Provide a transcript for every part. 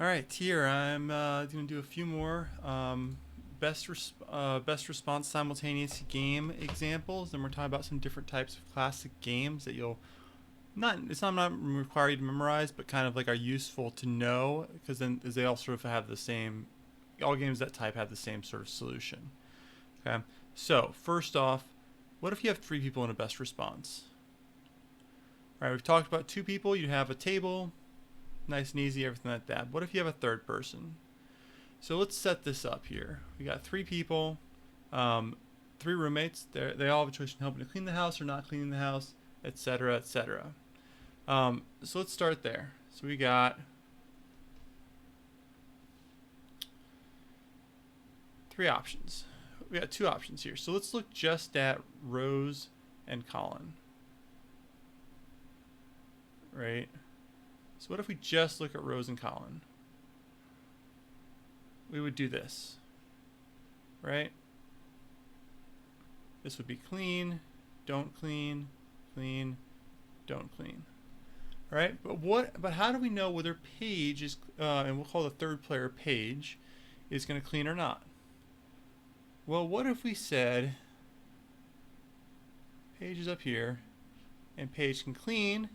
All right, here I'm going to do a few more best response simultaneous game examples. Then we're talking about some different types of classic games that you'll not require you to memorize, but kind of like are useful to know because then they all sort of have the same. All games that type have the same sort of solution. Okay, so first off, what if you have three people in a best response? All right, we've talked about two people. You have a table, nice and easy, everything like that. What if you have a third person? So let's set this up here. We got three people, um, three roommates. They all have a choice in helping to clean the house or not cleaning the house, etc., etc. So let's start there. So we got three options. We got two options here. So let's look just at Rose and Colin. Right? So what if we just look at Rose and Colin? We would do this. Right? This would be clean, don't clean, clean, don't clean. All right, but how do we know whether Paige is, and we'll call the third player Paige, is going to clean or not? Well, what if we said Paige is up here, and Paige can clean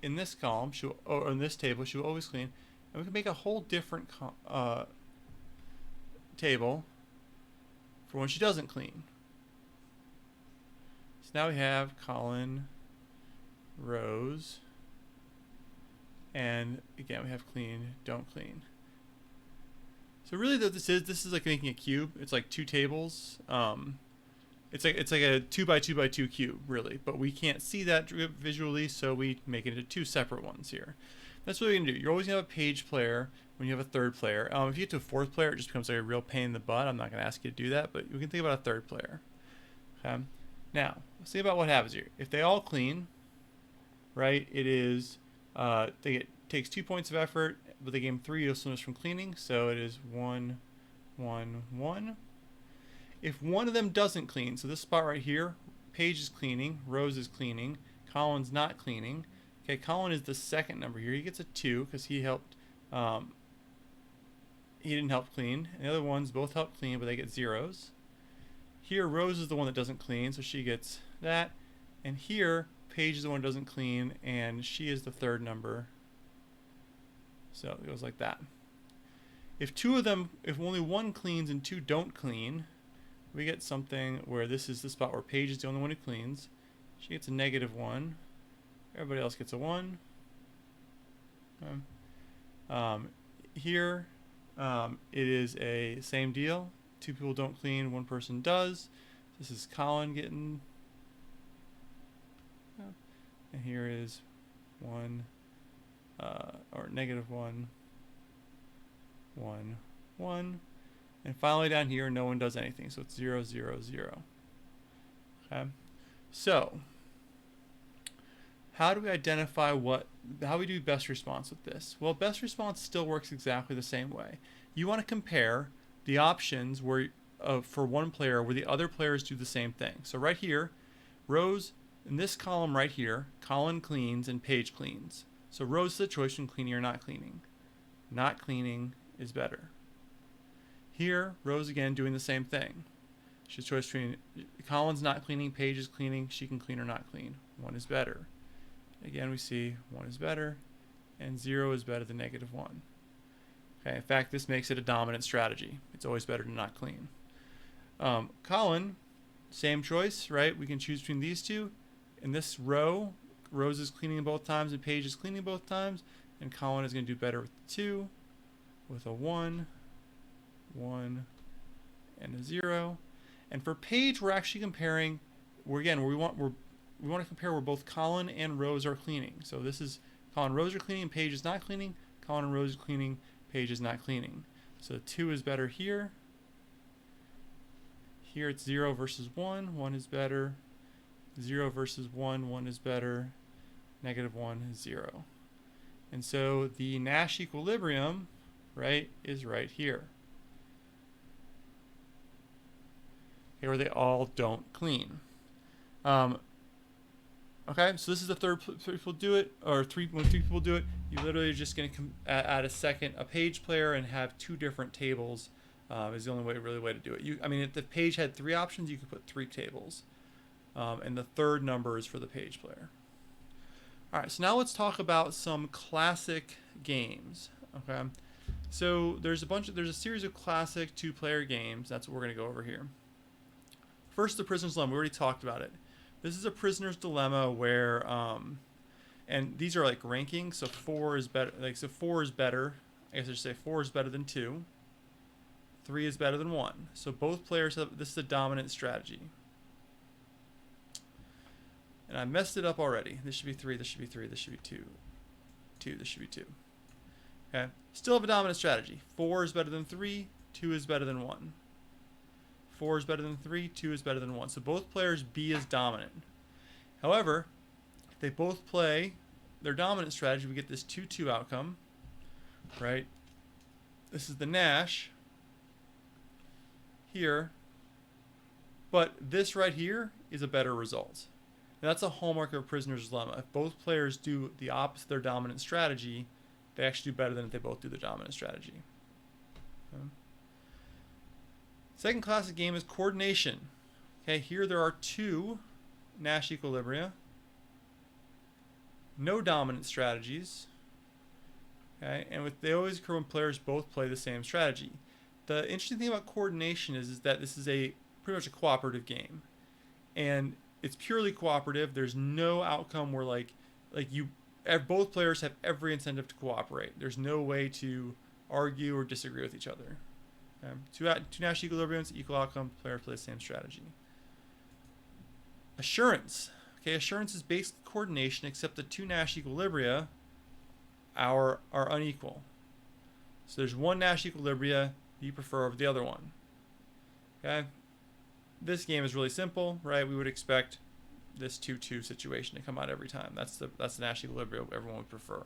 in this column, or in this table, she will always clean, and we can make a whole different table for when she doesn't clean. So now we have Colin, Rose, and again we have clean, don't clean. So really, what this is like making a cube. It's like two tables. It's like a 2 by 2 by 2 cube, really. But we can't see that visually, so we make it into two separate ones here. That's what we're gonna do. You're always gonna have a Page player when you have a third player. If you get to a fourth player, it just becomes like a real pain in the butt. I'm not gonna ask you to do that, but we can think about a third player. Okay. Now, let's think about what happens here. If they all clean, right? It is takes 2 points of effort, but they gain 3 usefulness from cleaning, so it is 1, 1, 1. If one of them doesn't clean, so this spot right here, Paige is cleaning, Rose is cleaning, Colin's not cleaning. Okay, Colin is the second number here. He gets a 2 because he helped. He didn't help clean. And the other ones both help clean, but they get zeros. Here, Rose is the one that doesn't clean, so she gets that. And here, Paige is the one that doesn't clean, and she is the third number. So it goes like that. If only one cleans and two don't clean, we get something where this is the spot where Paige is the only one who cleans. She gets a -1. Everybody else gets a 1. Here, it is a same deal. Two people don't clean, one person does. This is Colin getting, and here is 1, or -1, 1, 1. And finally down here, no one does anything. So it's 0, 0, 0. Okay. So how do we identify how we do best response with this? Well, best response still works exactly the same way. You want to compare the options where for one player where the other players do the same thing. So right here, Rose, in this column right here, Colin cleans and Paige cleans. So Rose is the choice between cleaning or not cleaning. Not cleaning is better. Here, Rose again doing the same thing. She's choice between Colin's not cleaning, Paige is cleaning, she can clean or not clean. 1 is better. Again, we see 1 is better, and 0 is better than -1. Okay, in fact, this makes it a dominant strategy. It's always better to not clean. Colin, same choice, right? We can choose between these two. In this row, Rose is cleaning both times and Paige is cleaning both times, and Colin is going to do better with 2, with a 1, 1, and a 0. And for Paige, we're actually comparing. We want to compare where both Colin and Rose are cleaning. So this is Colin and Rose are cleaning, Paige is not cleaning. Colin and Rose is cleaning, Paige is not cleaning. So 2 is better here. Here it's 0 versus 1. 1 is better. 0 versus 1. 1 is better. -1 is 0. And so the Nash equilibrium, right, is right here. Okay, where they all don't clean. Okay, so this is the third people do it, or when three people do it, you literally are just going to add a page player and have two different tables. Is the only way to do it. I mean, if the page had three options, you could put three tables, and the third number is for the page player. All right, so now let's talk about some classic games. Okay, so there's a series of classic two-player games. That's what we're going to go over here. First, the Prisoner's Dilemma. We already talked about it. This is a Prisoner's Dilemma where, and these are like rankings. So 4 is better. So 4 is better. I guess I should say 4 is better than 2. 3 is better than 1. So both players have. This is a dominant strategy. And I messed it up already. This should be 3. This should be 3. This should be 2. 2. This should be 2. Okay. Still have a dominant strategy. 4 is better than 3. 2 is better than 1. 4 is better than 3, 2 is better than 1. So both players B is dominant. However, if they both play their dominant strategy, we get this 2-2 outcome, right? This is the Nash here, but this right here is a better result. And that's a hallmark of a Prisoner's Dilemma. If both players do the opposite of their dominant strategy, they actually do better than if they both do the dominant strategy. Okay. Second classic game is coordination. Okay, here there are 2 Nash equilibria. No dominant strategies. Okay, and they always occur when players both play the same strategy. The interesting thing about coordination is that this is pretty much a cooperative game. And it's purely cooperative. There's no outcome where both players have every incentive to cooperate. There's no way to argue or disagree with each other. Two Nash equilibriums, equal outcome, players play the same strategy. Assurance. Okay, assurance is basically coordination, except the 2 Nash equilibria are unequal. So there's 1 Nash equilibria you prefer over the other one. Okay? This game is really simple, right? We would expect this 2-2 situation to come out every time. That's the Nash equilibrium everyone would prefer.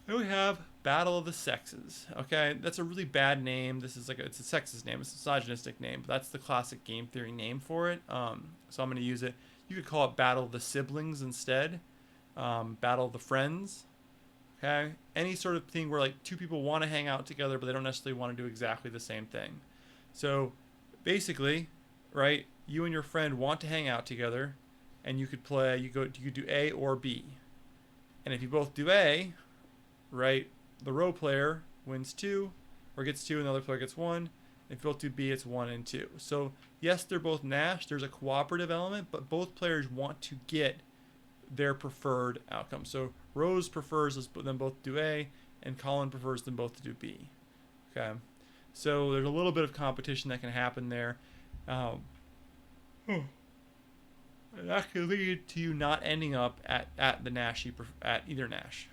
Then we have Battle of the Sexes. Okay, that's a really bad name. It's a sexist name. It's a misogynistic name, but that's the classic game theory name for it. So I'm going to use it. You could call it Battle of the Siblings instead. Battle of the Friends. Okay, any sort of thing where 2 people want to hang out together, but they don't necessarily want to do exactly the same thing. So basically, right, you and your friend want to hang out together, and you could play. You could do A or B, and if you both do A, right, the row player wins 2 or gets 2 and the other player gets 1. If you both do B, it's 1 and 2. So yes, they're both Nash. There's a cooperative element, but both players want to get their preferred outcome. So Rose prefers them both do A, and Colin prefers them both to do B. Okay, so there's a little bit of competition that can happen there. That could lead to you not ending up at the Nash at either Nash.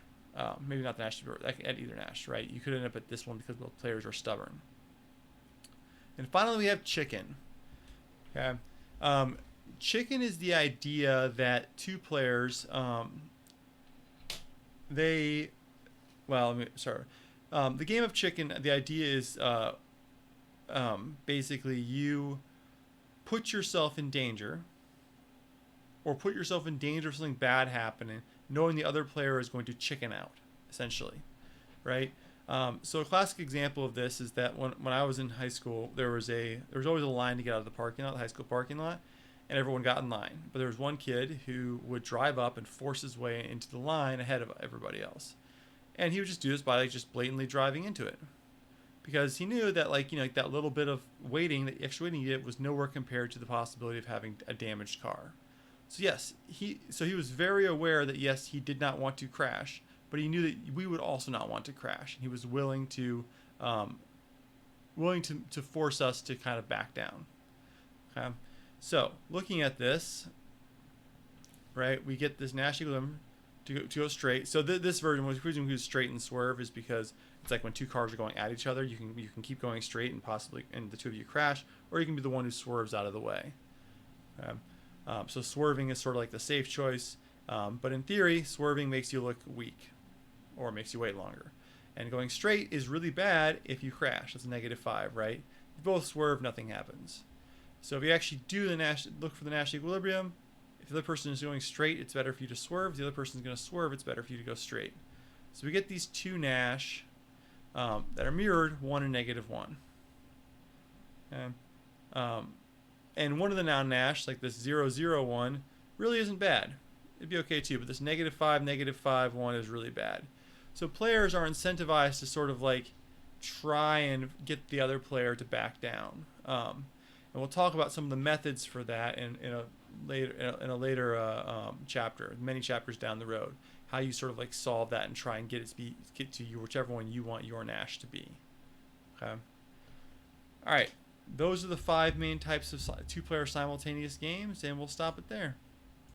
Maybe not the Nash, at either Nash, right? You could end up at this one because both players are stubborn. And finally, we have chicken. Okay, chicken is the idea that 2 players, the game of chicken. The idea is basically you put yourself in danger, or put yourself in danger of something bad happening, knowing the other player is going to chicken out, essentially, right? So a classic example of this is that when I was in high school, there was always a line to get out of the parking lot, the high school parking lot, and everyone got in line. But there was one kid who would drive up and force his way into the line ahead of everybody else, and he would just do this by just blatantly driving into it, because he knew that that little bit of waiting, the extra waiting he did, was nowhere compared to the possibility of having a damaged car. So yes, he was very aware that yes, he did not want to crash, but he knew that we would also not want to crash. He was willing to force us to kind of back down. Okay, so looking at this, right, we get this Nash equilibrium to go straight. So this version, the reason we use straight and swerve is because it's like when 2 cars are going at each other, you can keep going straight and the 2 of you crash, or you can be the one who swerves out of the way. Okay. So swerving is sort of like the safe choice, but in theory, swerving makes you look weak, or makes you wait longer. And going straight is really bad if you crash. That's a -5, right? If you both swerve, nothing happens. So if you actually do the Nash, look for the Nash equilibrium, if the other person is going straight, it's better for you to swerve. If the other person is going to swerve, it's better for you to go straight. So we get these two Nash that are mirrored, 1 and -1. Okay. And one of the non-Nash, like this 0, 0, 1, really isn't bad. It'd be okay too, but this -5, -5, 1 is really bad. So players are incentivized to sort of like try and get the other player to back down. And we'll talk about some of the methods for that in a later chapter, many chapters down the road. How you sort of like solve that and try and get to you whichever one you want your Nash to be. Okay. All right. Those are the 5 main types of 2-player simultaneous games, and we'll stop it there.